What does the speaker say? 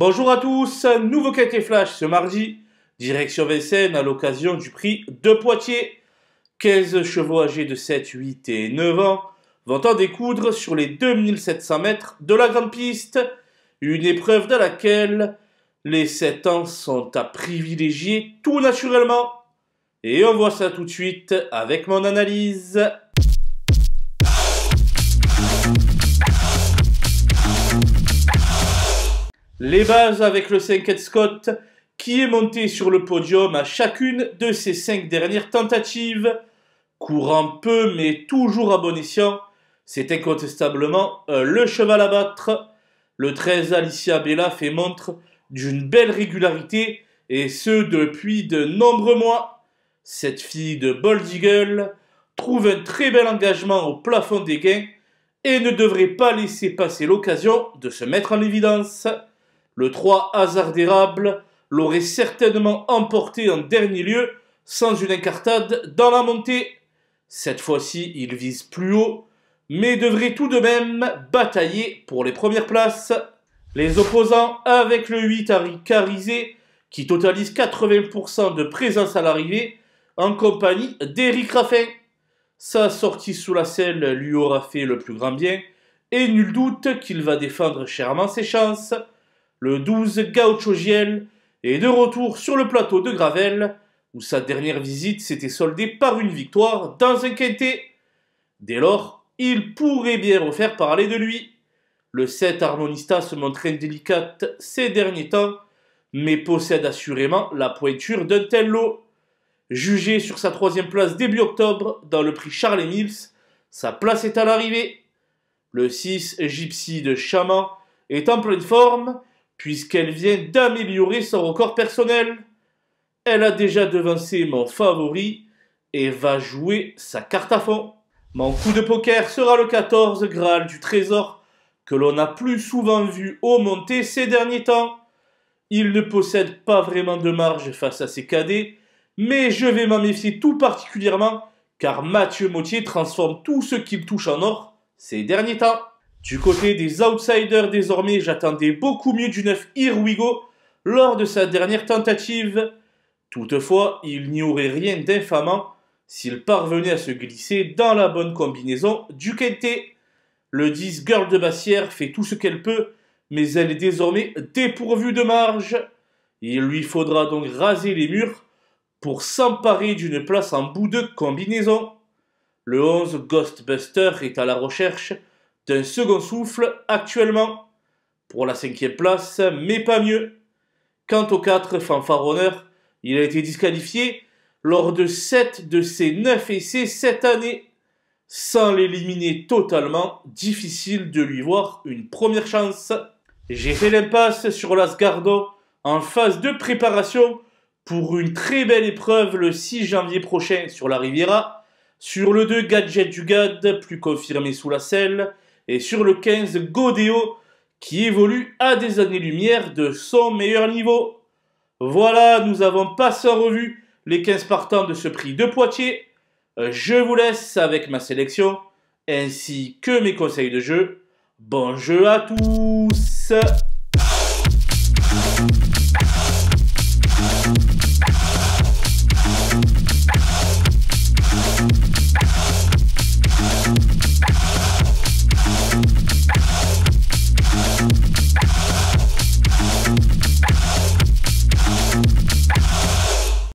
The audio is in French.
Bonjour à tous, nouveau quintet flash ce mardi, direction Vincennes à l'occasion du prix de Poitiers. 15 chevaux âgés de 7, 8 et 9 ans vont en découdre sur les 2700 mètres de la grande piste, une épreuve dans laquelle les 7 ans sont à privilégier tout naturellement. Et on voit ça tout de suite avec mon analyse. Les bases avec le 5 Ed Scott qui est monté sur le podium à chacune de ses 5 dernières tentatives. Courant peu mais toujours à bon escient, c'est incontestablement le cheval à battre. Le 13 Alicia Bella fait montre d'une belle régularité et ce depuis de nombreux mois. Cette fille de Bold Eagle trouve un très bel engagement au plafond des gains et ne devrait pas laisser passer l'occasion de se mettre en évidence. Le 3 Hasard d'érable l'aurait certainement emporté en dernier lieu sans une incartade dans la montée. Cette fois-ci, il vise plus haut, mais devrait tout de même batailler pour les premières places. Les opposants avec le 8 Harry Carizé, qui totalise 80% de présence à l'arrivée, en compagnie d'Éric Raffin. Sa sortie sous la selle lui aura fait le plus grand bien, et nul doute qu'il va défendre chèrement ses chances. Le 12 Gaucho Giel est de retour sur le plateau de Gravel, où sa dernière visite s'était soldée par une victoire dans un quintet. Dès lors, il pourrait bien refaire parler de lui. Le 7 Harmonista se montre indélicate ces derniers temps, mais possède assurément la pointure d'un tel lot. Jugé sur sa 3e place début octobre dans le prix Charles Mills, sa place est à l'arrivée. Le 6 Gypsy de Chaman est en pleine forme, puisqu'elle vient d'améliorer son record personnel. Elle a déjà devancé mon favori et va jouer sa carte à fond. Mon coup de poker sera le 14 Graal du Trésor, que l'on a plus souvent vu au monté ces derniers temps. Il ne possède pas vraiment de marge face à ses cadets, mais je vais m'en méfier tout particulièrement, car Mathieu Mottier transforme tout ce qu'il touche en or ces derniers temps. Du côté des outsiders désormais, j'attendais beaucoup mieux du 9 Here We Go lors de sa dernière tentative. Toutefois, il n'y aurait rien d'infamant s'il parvenait à se glisser dans la bonne combinaison du quintet. Le 10 Girl de Bassière fait tout ce qu'elle peut, mais elle est désormais dépourvue de marge. Il lui faudra donc raser les murs pour s'emparer d'une place en bout de combinaison. Le 11 Ghostbuster est à la recherche d'un second souffle actuellement, pour la 5e place, mais pas mieux. Quant au 4 Fanfaronneur, il a été disqualifié lors de 7 de ses 9 essais cette année. Sans l'éliminer totalement, difficile de lui voir une première chance. J'ai fait l'impasse sur l'Asgardo en phase de préparation pour une très belle épreuve le 6 janvier prochain sur la Riviera, sur le 2 Gadget du Gad, plus confirmé sous la selle, et sur le 15 Godéo, qui évolue à des années-lumière de son meilleur niveau. Voilà, nous avons passé en revue les 15 partants de ce prix de Poitiers. Je vous laisse avec ma sélection, ainsi que mes conseils de jeu. Bon jeu à tous!